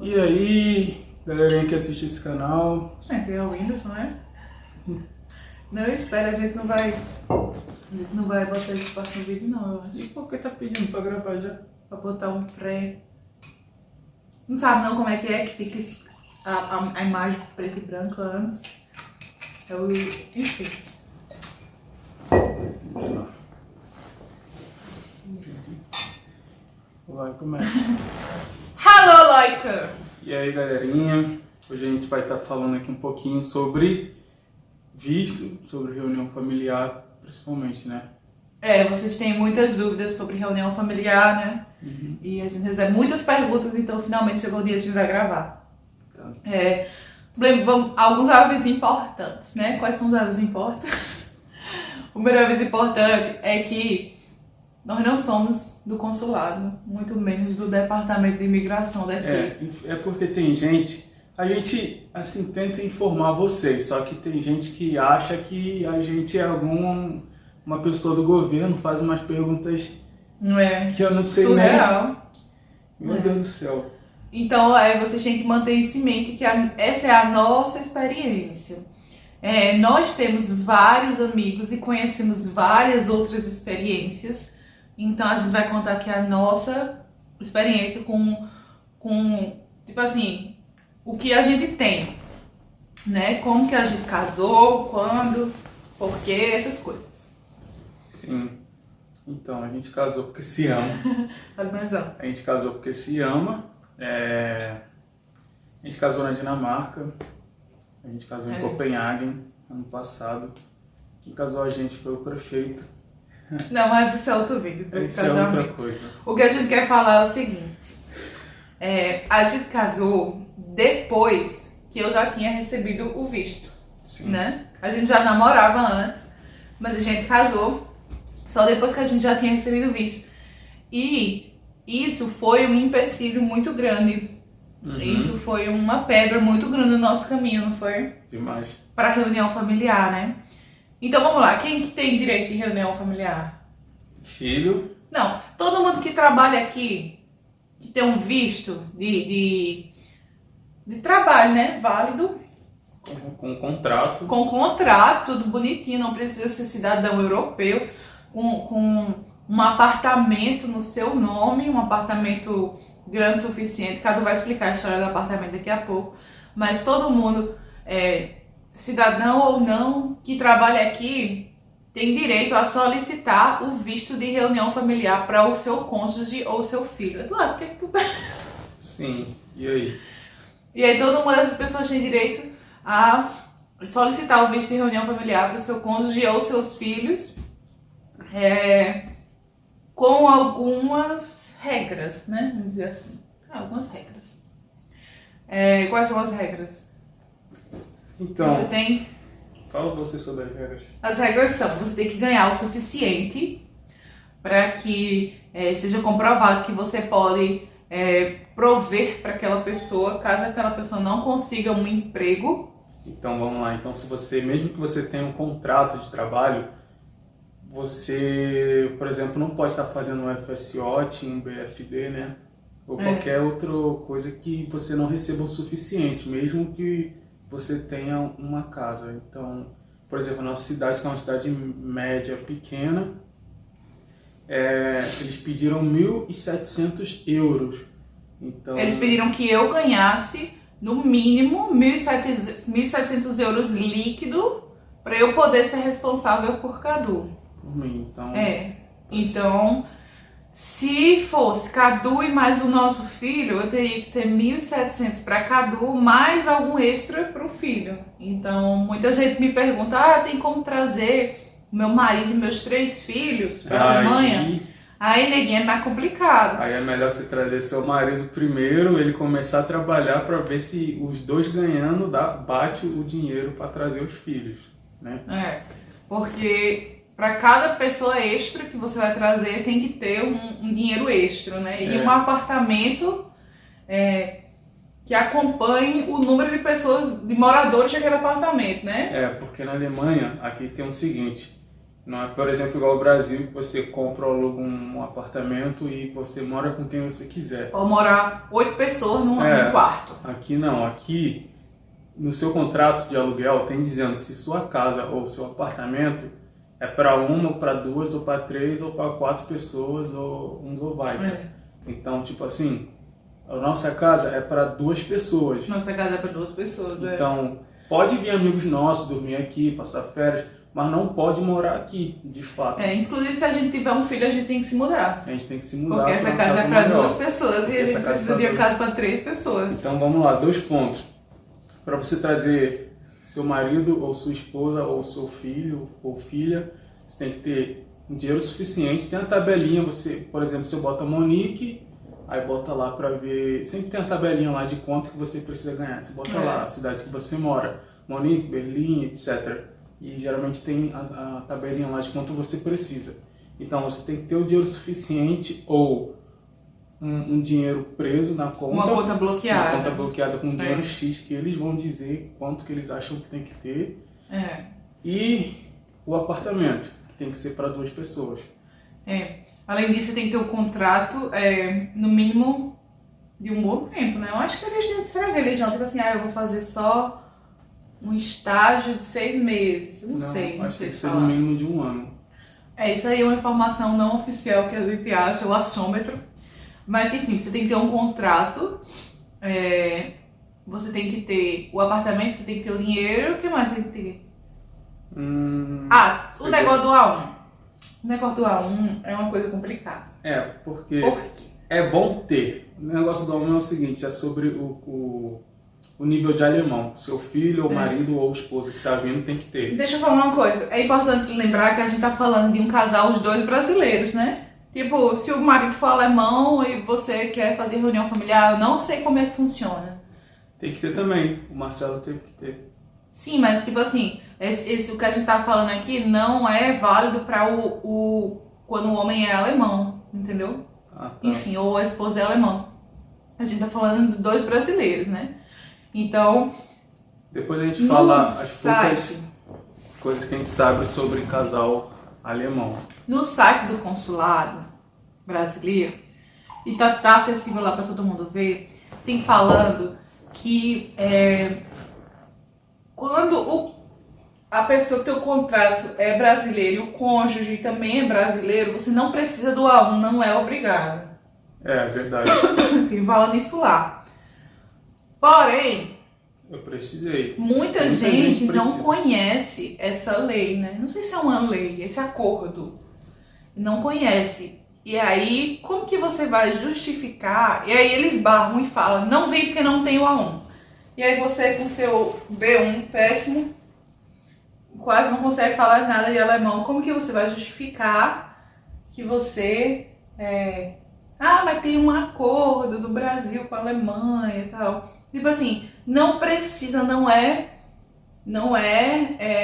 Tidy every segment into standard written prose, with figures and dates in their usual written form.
E aí, galerinha que assiste esse canal? Gente, é o Whindersson, né? Não, espera, a gente não vai botar isso para no vídeo, não, eu acho. E por que tá pedindo pra gravar já? Pra botar um pré. Não sabe não como é que fica a imagem preto e branco antes. É o. Enfim. Vamos lá. Vai, começa. Hello, Leute! E aí, galerinha? Hoje a gente vai estar falando aqui um pouquinho sobre visto, sobre reunião familiar, principalmente, né? Vocês têm muitas dúvidas sobre reunião familiar, né? Uhum. E a gente recebe muitas perguntas, então finalmente chegou o dia de a gente vai gravar. Tá. Alguns avisos importantes, né? Quais são os avisos importantes? O primeiro aviso importante é que nós não somos do consulado, muito menos do departamento de imigração daqui. É porque tem gente, a gente assim tenta informar vocês, só que tem gente que acha que a gente é uma pessoa do governo, faz umas perguntas Não é? que eu não sei Surreal. nem. Meu Deus do céu. Então, vocês têm que manter isso em mente, que essa é a nossa experiência. Nós temos vários amigos e conhecemos várias outras experiências. Então, a gente vai contar aqui a nossa experiência com tipo assim, o que a gente tem, né? Como que a gente casou, quando, por quê, essas coisas. Sim. Então, a gente casou porque se ama. A gente casou porque se ama. A gente casou na Dinamarca. A gente casou em Copenhague ano passado. Quem casou a gente foi o prefeito. Não, mas isso é outro vídeo do Isso é casamento. outra coisa. O que a gente quer falar é o seguinte. A gente casou depois que eu já tinha recebido o visto. Sim. Né? A gente já namorava antes, mas a gente casou só depois que a gente já tinha recebido o visto. E isso foi um empecilho muito grande. Uhum. Isso foi uma pedra muito grande no nosso caminho, não foi? Demais. Para reunião familiar, né? Então vamos lá, quem que tem direito de reunião familiar? Filho. Não, todo mundo que trabalha aqui, que tem um visto de trabalho, né? Válido. Com contrato. Com contrato, tudo bonitinho, não precisa ser cidadão europeu, com um apartamento no seu nome, um apartamento grande o suficiente. Cadu vai explicar a história do apartamento daqui a pouco. Mas todo mundo, cidadão ou não, que trabalha aqui, tem direito a solicitar o visto de reunião familiar para o seu cônjuge ou seu filho. Eduardo, o que é que tu tá? Sim, e aí? E aí todas essas pessoas têm direito a solicitar o visto de reunião familiar para o seu cônjuge ou seus filhos, com algumas regras, né? Vamos dizer assim. Algumas regras. Quais são as regras? Então, Você tem... fala você sobre as regras. As regras são, você tem que ganhar o suficiente para que seja comprovado que você pode prover para aquela pessoa, caso aquela pessoa não consiga um emprego. Então vamos lá. Então, mesmo que você tenha um contrato de trabalho, você, por exemplo, não pode estar fazendo um FSOT, um BFD, né? Ou qualquer outra coisa que você não receba o suficiente, mesmo que você tenha uma casa. Então, por exemplo, a nossa cidade, que é uma cidade média pequena, eles pediram 1.700 euros. Então, Eles pediram que eu ganhasse, no mínimo, 1.700 euros líquido para eu poder ser responsável por Cadu. por mim, então... Então, se fosse Cadu e mais o nosso filho, eu teria que ter 1.700 para Cadu, mais algum extra para o filho. Então, muita gente me pergunta, tem como trazer meu marido e meus 3 filhos para a Alemanha? Aí, neguinho, é mais complicado. Aí é melhor você trazer seu marido primeiro, ele começar a trabalhar para ver se os dois ganhando bate o dinheiro para trazer os filhos, né? Porque para cada pessoa extra que você vai trazer tem que ter um dinheiro extra, né? E um apartamento que acompanhe o número de pessoas, de moradores daquele apartamento, né? Porque na Alemanha, aqui tem o seguinte, Não é, por exemplo, igual o Brasil, que você compra ou aluga um apartamento e você mora com quem você quiser. Pode morar 8 pessoas num quarto. Aqui não, aqui no seu contrato de aluguel tem dizendo se sua casa ou seu apartamento é para uma, ou para duas, ou para três, ou para 4 pessoas, ou uns ou vai. Então, tipo assim, a nossa casa é para 2 pessoas. Nossa casa é para 2 pessoas, Então, pode vir amigos nossos dormir aqui, passar férias, mas não pode morar aqui, de fato. Inclusive se a gente tiver um filho, a gente tem que se mudar. A gente tem que se mudar. Porque essa casa é para 2 pessoas e a gente precisa de uma casa para 3 pessoas. Então vamos lá, 2 pontos. Para você trazer seu marido ou sua esposa ou seu filho ou filha, você tem que ter um dinheiro suficiente. Tem a tabelinha, você, por exemplo, você bota Monique, aí bota lá para ver, sempre tem a tabelinha lá de quanto que você precisa ganhar. Você bota lá a cidade que você mora, Monique, Berlim, etc. E geralmente tem a tabelinha lá de quanto você precisa. Então você tem que ter o dinheiro suficiente ou um dinheiro preso na conta. Uma conta bloqueada. Uma conta bloqueada com dinheiro X, que eles vão dizer quanto que eles acham que tem que ter. E o apartamento, que tem que ser para 2 pessoas. Além disso, você tem que ter o contrato, no mínimo, de um bom tempo, né? Eu acho que será que eles não, tipo assim, eu vou fazer só um estágio de 6 meses. Não sei. Acho que tem que ser no mínimo de 1 ano. Isso aí é uma informação não oficial que a gente acha, o achômetro. Mas enfim, você tem que ter um contrato, você tem que ter o apartamento, você tem que ter o dinheiro, o que mais tem que ter? O negócio do A1. O negócio do A1 é uma coisa complicada. Porque é bom ter. O negócio do A1 é o seguinte, é sobre o nível de alemão. Seu filho, ou marido, ou esposa que está vindo tem que ter. Deixa eu falar uma coisa. É importante lembrar que a gente tá falando de um casal, os 2 brasileiros, né? Tipo, se o marido for alemão e você quer fazer reunião familiar, eu não sei como é que funciona. Tem que ter também. O Marcelo teve que ter. Sim, mas tipo assim, o que a gente tá falando aqui não é válido para quando o homem é alemão, entendeu? Enfim, ou a esposa é alemã. A gente tá falando de 2 brasileiros, né? Então, depois a gente fala as poucas coisas que a gente sabe sobre casal alemão. No site do consulado brasileiro, e tá acessível lá para todo mundo ver, tem falando que quando a pessoa que tem o contrato é brasileiro e o cônjuge também é brasileiro, você não precisa do A1, não é obrigado. É verdade. Tem falando isso lá. Porém, eu precisei. Muita gente não conhece essa lei, né? Não sei se é uma lei, esse acordo. Não conhece. E aí, como que você vai justificar? E aí eles barram e falam, não vem porque não tem o A1. E aí você com seu B1 péssimo, quase não consegue falar nada de alemão. Como que você vai justificar que você... mas tem um acordo do Brasil com a Alemanha e tal. Tipo assim, não precisa, não é,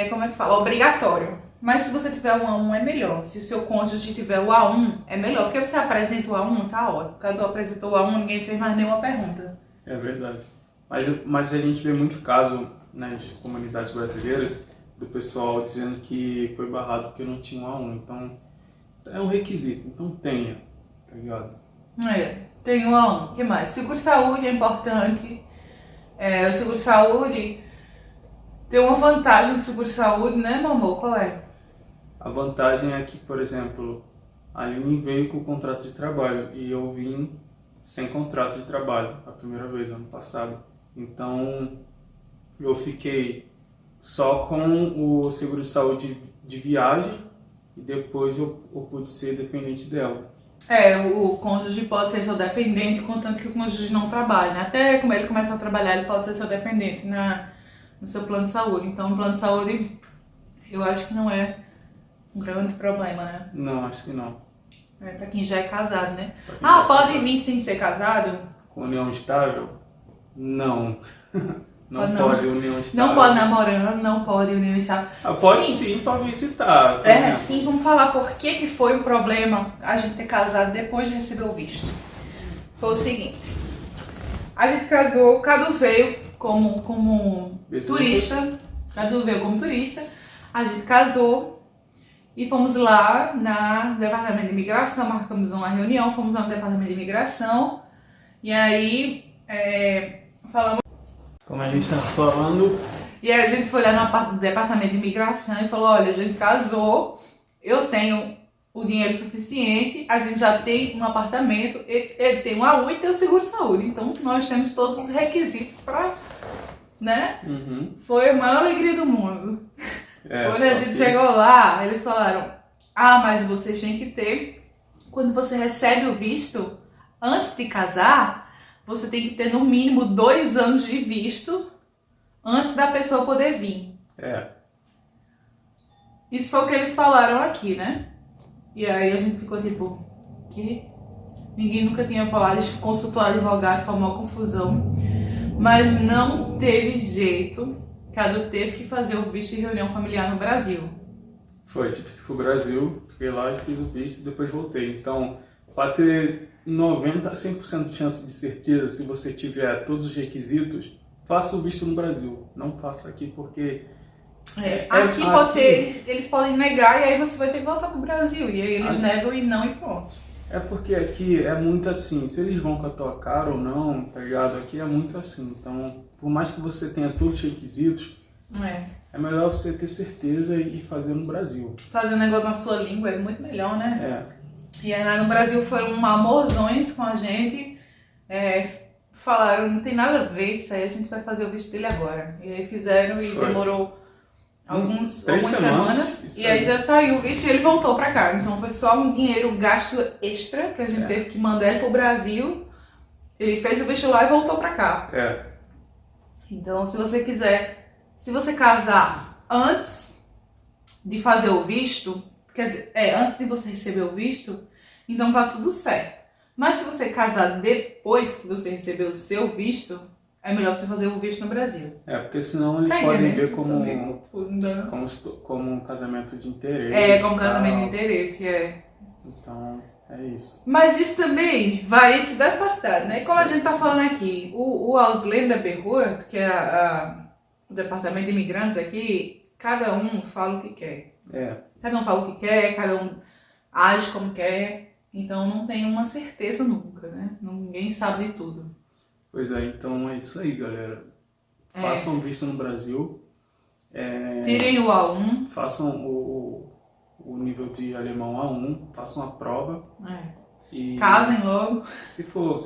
como é que fala, obrigatório. Mas se você tiver um A1 é melhor. Se o seu cônjuge tiver o A1 é melhor. Porque você apresenta o A1, tá ótimo. Quando apresentou o A1, ninguém fez mais nenhuma pergunta. É verdade. Mas a gente vê muito caso nas comunidades brasileiras do pessoal dizendo que foi barrado porque não tinha um A1. Então, é um requisito. Então tenha, tá ligado? Tem um A1. O que mais? Seguro-saúde é importante. O seguro-saúde tem uma vantagem do seguro-saúde, né, meu amor? Qual é? A vantagem é que, por exemplo, a Aline veio com o contrato de trabalho e eu vim sem contrato de trabalho a primeira vez, ano passado. Então, eu fiquei só com o seguro-saúde de viagem e depois eu pude ser dependente dela. O cônjuge pode ser seu dependente, contanto que o cônjuge não trabalha, né? Até como ele começa a trabalhar, ele pode ser seu dependente no seu plano de saúde. Então, o plano de saúde, eu acho que não é um grande problema, né? Não, acho que não. Pra quem já é casado, né? Pode vir sem ser casado? Com união estável? Não. Não pode união estável. Não pode namorando, não pode união estável. Pode sim para visitar. Sim, vamos falar por que foi o problema a gente ter casado depois de receber o visto. Foi o seguinte, a gente casou, Cadu veio como turista, a gente casou E fomos lá no departamento de imigração, marcamos uma reunião, fomos lá no departamento de imigração. E aí, falamos... Como a gente estava falando... E aí a gente foi lá na parte do departamento de imigração e falou, olha, a gente casou, eu tenho o dinheiro suficiente, a gente já tem um apartamento, ele tem uma U e tem o seguro-saúde. Então, nós temos todos os requisitos para, né? Foi a maior alegria do mundo. Quando a gente chegou lá, eles falaram, mas vocês têm que ter, quando você recebe o visto, antes de casar, você tem que ter no mínimo 2 anos de visto antes da pessoa poder vir. Isso foi o que eles falaram aqui, né? E aí a gente ficou tipo, que? Ninguém nunca tinha falado, a gente consultou o advogado, foi uma confusão. Mas não teve jeito, Cadu teve que fazer o visto de reunião familiar no Brasil. Foi, tive que ir pro Brasil, fiquei lá, fiz o visto e depois voltei. Então, para ter 90% a 100% de chance de certeza, se você tiver todos os requisitos, faça o visto no Brasil. Não faça aqui porque... Aqui pode ser, eles podem negar e aí você vai ter que voltar pro Brasil. E aí eles negam e não e pronto. É porque aqui é muito assim, se eles vão com a tua cara ou não, tá ligado? Aqui é muito assim. Então, por mais que você tenha todos os requisitos, é melhor você ter certeza e fazer no Brasil. Fazer um negócio na sua língua é muito melhor, né? E aí lá no Brasil foram amorzões com a gente. Falaram, não tem nada a ver isso aí, a gente vai fazer o visto dele agora. E aí fizeram e demorou algumas semanas. E aí já saiu o visto e ele voltou pra cá. Então foi só um dinheiro gasto extra que a gente teve que mandar ele pro Brasil. Ele fez o visto lá e voltou pra cá. Então se você quiser, se você casar antes de fazer o visto, quer dizer, antes de você receber o visto, então tá tudo certo. Mas se você casar depois que você receber o seu visto, é melhor você fazer o visto no Brasil. Porque senão eles podem ver como um casamento de interesse. Como casamento de interesse, Então, é isso. Mas isso também varia de cidade para cidade, né? Como a gente tá falando aqui, o Ausländerbehörde, que é o departamento de imigrantes aqui, cada um fala o que quer. Cada um fala o que quer, cada um age como quer. Então não tem uma certeza nunca, né? Ninguém sabe de tudo. Pois então é isso aí, galera. Façam visto no Brasil. Tirem o A1. Façam o nível de alemão A1. Façam a prova. E casem logo. Se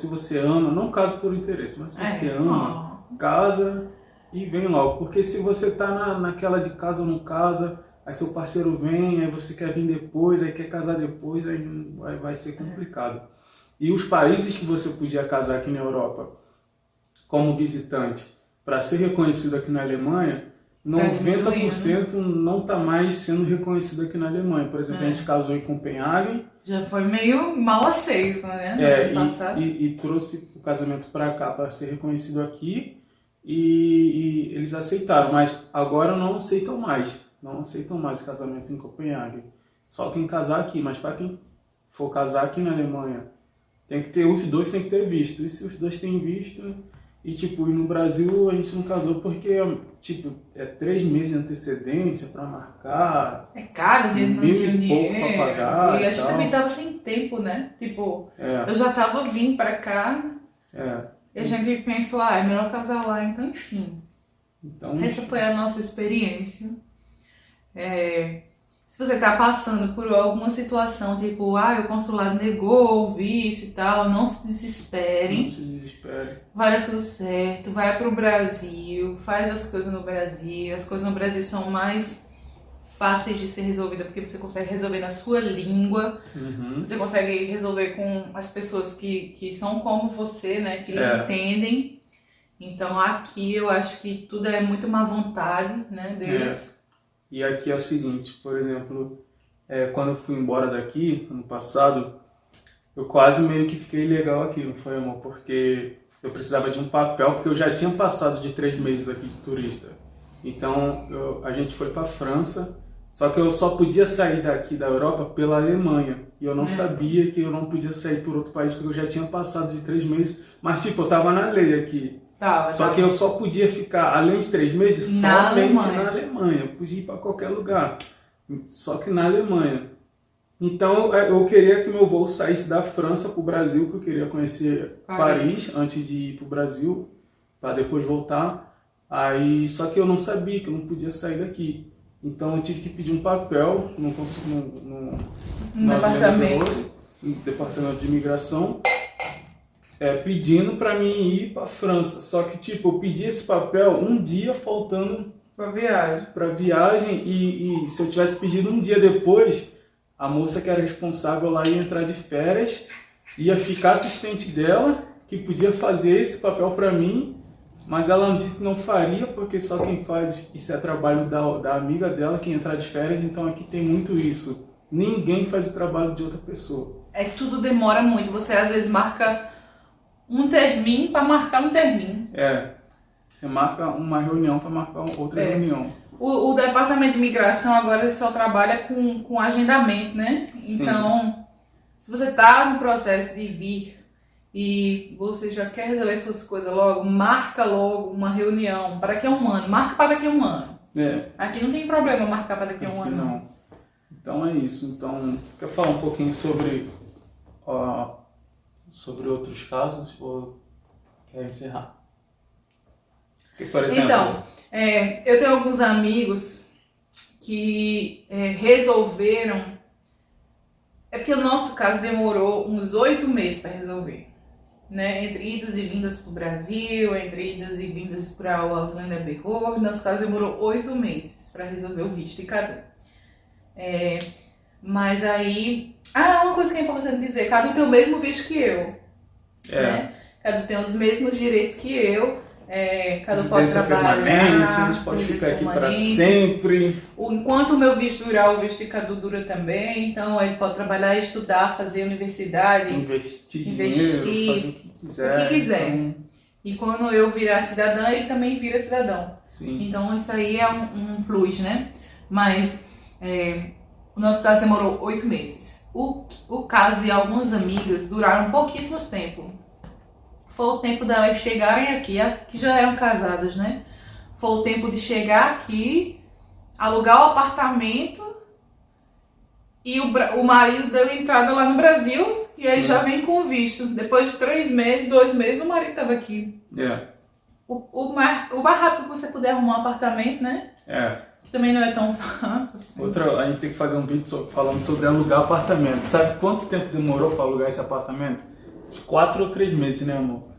você ama, não case por interesse, mas se você ama, casa e vem logo. Porque se você tá naquela de casa ou não casa, aí seu parceiro vem, aí você quer vir depois, aí quer casar depois, aí vai ser complicado. E os países que você podia casar aqui na Europa, como visitante, para ser reconhecido aqui na Alemanha, 90% não está mais sendo reconhecido aqui na Alemanha. Por exemplo, a gente casou em Copenhague. Já foi meio mal aceito, né? E trouxe o casamento para cá para ser reconhecido aqui e eles aceitaram, mas agora não aceitam mais. Não aceitam mais casamento em Copenhague. Só quem casar aqui, mas para quem for casar aqui na Alemanha, os dois tem que ter visto. E se os dois têm visto, e no Brasil a gente não casou porque, 3 meses de antecedência para marcar. É caro, a gente não tinha dinheiro. Para pagar. E a gente também tava sem tempo, né? Eu já tava vindo para cá. E a gente pensou, é melhor casar lá, então enfim. Essa foi a nossa experiência. Se você está passando por alguma situação, o consulado negou o visto e tal, não se desespere. Não se desespere. Vai dar tudo certo, vai para o Brasil, faz as coisas no Brasil. As coisas no Brasil são mais fáceis de ser resolvidas porque você consegue resolver na sua língua. Você consegue resolver com as pessoas que são como você, né, que entendem. Então aqui eu acho que tudo é muito má vontade, né, deles. E aqui é o seguinte, por exemplo, quando eu fui embora daqui, ano passado, eu quase meio que fiquei ilegal aqui, não foi, amor? Porque eu precisava de um papel, porque eu já tinha passado de 3 meses aqui de turista. Então, a gente foi para a França, só que eu só podia sair daqui da Europa pela Alemanha. E eu não sabia que eu não podia sair por outro país, porque eu já tinha passado de 3 meses. Mas, eu tava na lei aqui. Só que eu só podia ficar, além de 3 meses, somente na Alemanha. Eu podia ir para qualquer lugar. só que na Alemanha. Então eu queria que meu voo saísse da França para o Brasil, que eu queria conhecer Paris antes de ir para o Brasil, para depois voltar. Aí, só que eu não sabia que eu não podia sair daqui. Então eu tive que pedir um papel no departamento de imigração, pedindo para mim ir para a França. Só que tipo, eu pedi esse papel um dia faltando para viagem e se eu tivesse pedido um dia depois, a moça que era responsável lá ia entrar de férias, ia ficar assistente dela, que podia fazer esse papel para mim, mas ela disse que não faria, porque só quem faz isso é trabalho da amiga dela, que ia entrar de férias, então aqui tem muito isso. Ninguém faz o trabalho de outra pessoa. Tudo demora muito, você às vezes marca um termino para marcar um termino. Você marca uma reunião para marcar outra reunião. O departamento de imigração agora só trabalha com agendamento, né? Sim. Então, se você está no processo de vir e você já quer resolver suas coisas logo, marca logo uma reunião para daqui a um ano. Marca para daqui a um ano. Aqui não tem problema marcar para daqui a um ano. Não. Então é isso. Então, quer falar um pouquinho sobre outros casos ou quer encerrar? Porque, por exemplo... Então, eu tenho alguns amigos que resolveram... porque o nosso caso demorou uns 8 meses para resolver. Né? Entre idas e vindas para o Brasil, entre idas e vindas para o Ausländer Behörde, nosso caso demorou 8 meses para resolver o visto de Cadu. Mas aí... uma coisa que é importante dizer, Cadu tem o mesmo visto que eu. Né? Cadu tem os mesmos direitos que eu. Cadu pode trabalhar, a gente pode ficar aqui para sempre. Enquanto o meu visto durar, o visto de Cadu dura também. Então ele pode trabalhar, estudar, fazer universidade, investir dinheiro, fazer o que quiser. Então... E quando eu virar cidadã, ele também vira cidadão. Sim. Então isso aí é um plus, né? Mas o nosso caso demorou 8 meses. O caso de algumas amigas duraram pouquíssimos tempo. Foi o tempo delas chegarem aqui, as que já eram casadas, né? Foi o tempo de chegar aqui, alugar o apartamento e o marido deu entrada lá no Brasil e aí já vem com o visto. Depois de 3 meses, 2 meses, o marido estava aqui. O mais rápido que você puder arrumar um apartamento, né? Que também não é tão fácil assim. A gente tem que fazer um vídeo falando sobre alugar apartamento. Sabe quanto tempo demorou para alugar esse apartamento? 4 ou 3 meses, né, amor?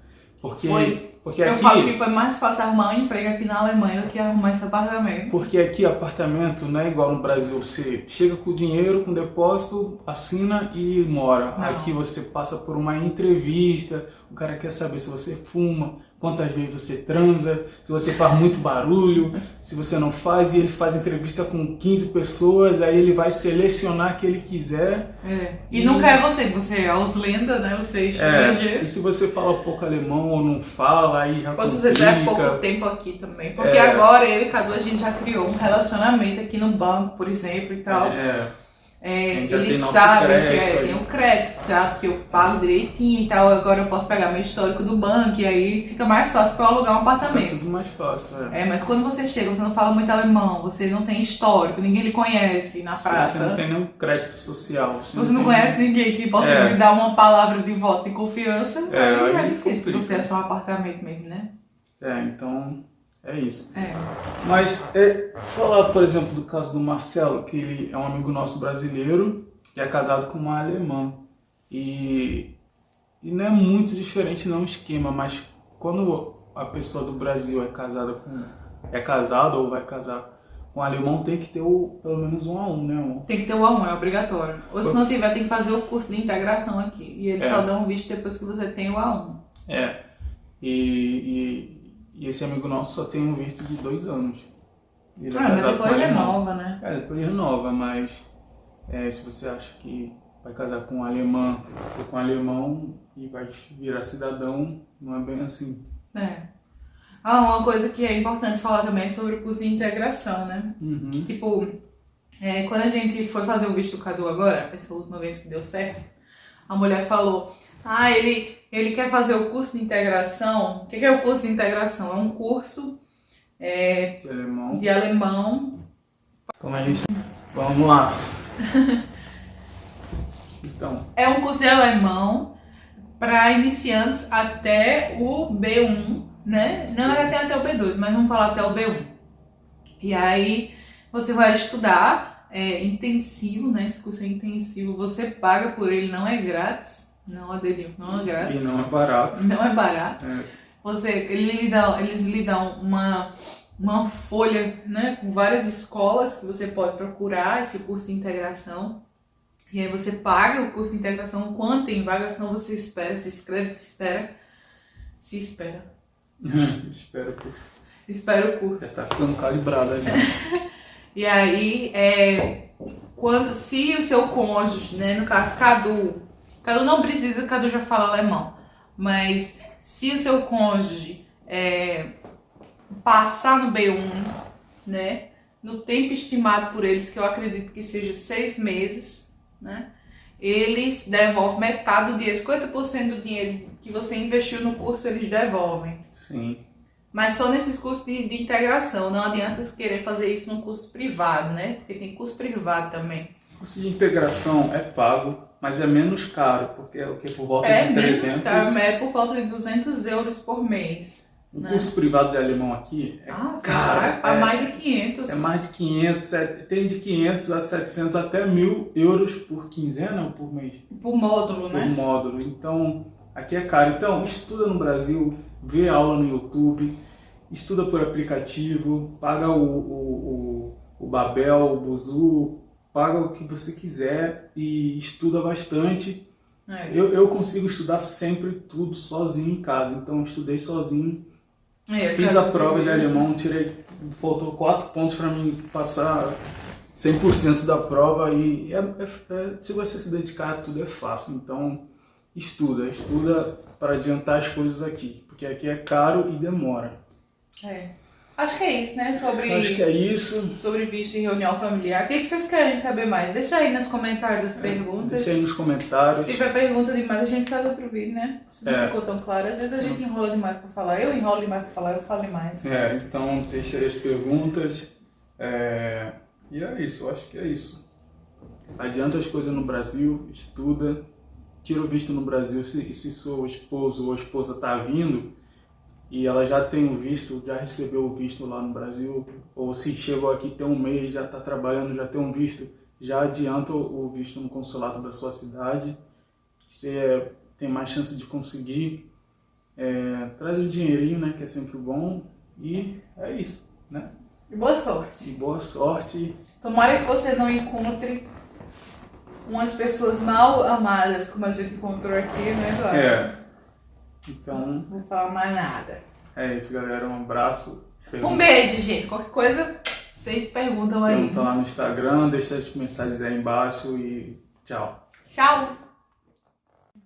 Porque eu falo que foi mais fácil arrumar um emprego aqui na Alemanha do que arrumar esse apartamento. Porque aqui apartamento não é igual no Brasil. Você chega com dinheiro, com depósito, assina e mora. Não. Aqui você passa por uma entrevista, o cara quer saber se você fuma, quantas vezes você transa, se você faz muito barulho, se você não faz, e ele faz entrevista com 15 pessoas, aí ele vai selecionar que ele quiser. E nunca é você é Ausländer, né? Você é estrangeiro. E se você fala pouco alemão ou não fala, aí já complica. Ou se você tiver pouco tempo aqui também. Porque agora eu e Cadu, a gente já criou um relacionamento aqui no banco, por exemplo, e tal. Eles sabem que tem o crédito, sabe? Que eu pago direitinho e tal. Agora eu posso pegar meu histórico do banco e aí fica mais fácil para eu alugar um apartamento. Fica tudo mais fácil, mas quando você chega, você não fala muito alemão, você não tem histórico, ninguém lhe conhece na praça. Você não tem nenhum crédito social. Você não conhece ninguém que possa lhe dar uma palavra de voto de confiança. Aí é difícil você achar um apartamento mesmo, né? Então... é isso. Mas falar, por exemplo, do caso do Marcelo, que ele é um amigo nosso brasileiro, que é casado com uma alemã. E não é muito diferente não o esquema, mas quando a pessoa do Brasil é casada ou vai casar com um alemão, tem que ter pelo menos um A1, né, amor? Tem que ter o A1, é obrigatório. Ou se não tiver, tem que fazer o curso de integração aqui. E eles só dão o visto depois que você tem o A1. E esse amigo nosso só tem um visto de 2 anos. Ele mas depois renova, né? Depois renova, mas se você acha que vai casar com um alemã ou com um alemão e vai virar cidadão, não é bem assim. Uma coisa que é importante falar também é sobre o curso de integração, né? Tipo, quando a gente foi fazer o visto do Cadu agora, essa última vez que deu certo, a mulher falou... ele quer fazer o curso de integração. O que é o curso de integração? É um curso de alemão Como a gente... Vamos lá. Então, É um curso de alemão para iniciantes até o B1, né? Não era até o B2, mas vamos falar até o B1. E aí você vai estudar, intensivo, né? Esse curso é intensivo, você paga por ele, não é grátis. Não, Adelinho, não é grátis. e não é barato. Não é barato. É. Eles lhe dão uma folha, né, com várias escolas que você pode procurar esse curso de integração. E aí você paga o curso de integração quando tem vaga, senão você espera, se inscreve, se espera. Espero que isso Espera o curso. já tá ficando calibrado já. E aí, se o seu cônjuge, né, no caso Cadu não precisa, Cadu já fala alemão, mas se o seu cônjuge passar no B1, né, no tempo estimado por eles, que eu acredito que seja 6 meses, né, eles devolvem metade do dinheiro, 50% do dinheiro que você investiu no curso eles devolvem. Sim. Mas só nesses cursos de integração, não adianta você querer fazer isso num curso privado, né, porque tem curso privado também. O curso de integração é pago, mas é menos caro, porque é o que por volta de 300. Menos caro, é por volta de 200 euros por mês. O curso privado de alemão aqui é caro. É mais de 500. É mais de 500, tem de 500 a 700 até 1.000 euros por quinzena ou por mês? Por módulo, Por né? módulo. Então, aqui é caro. Então, estuda no Brasil, vê aula no YouTube, estuda por aplicativo, paga o Babel, o Buzu, paga o que você quiser e estuda bastante. Eu consigo estudar sempre tudo sozinho em casa, então eu estudei sozinho. Fiz a prova de alemão, faltou 4 pontos para mim passar 100% da prova e se você se dedicar a tudo é fácil. Então estuda para adiantar as coisas aqui, porque aqui é caro e demora. Acho que é isso, né? Acho que é isso. Sobre visto em reunião familiar. O que vocês querem saber mais? Deixa aí nos comentários as perguntas. Deixa aí nos comentários. Se tiver pergunta demais, a gente faz outro vídeo, né? Se não ficou tão claro. Às vezes a gente enrola demais pra falar. Eu enrolo demais pra falar, eu falo demais. Então deixa aí as perguntas. E é isso, eu acho que é isso. Adianta as coisas no Brasil, estuda, tira o visto no Brasil. Se seu esposo ou esposa tá vindo e ela já tem o visto, já recebeu o visto lá no Brasil, ou se chegou aqui tem um mês, já está trabalhando, já tem um visto, já adianta o visto no consulado da sua cidade, você tem mais chance de conseguir. Traz um dinheirinho, né, que é sempre bom, e é isso, né? E boa sorte. E boa sorte. Tomara que você não encontre umas pessoas mal amadas, como a gente encontrou aqui, né, Eduardo? Então, não vou falar mais nada. É isso, galera. Um abraço. Um beijo, gente. Qualquer coisa, vocês perguntam aí. Pergunta lá no Instagram, deixa as mensagens aí embaixo e tchau. Tchau.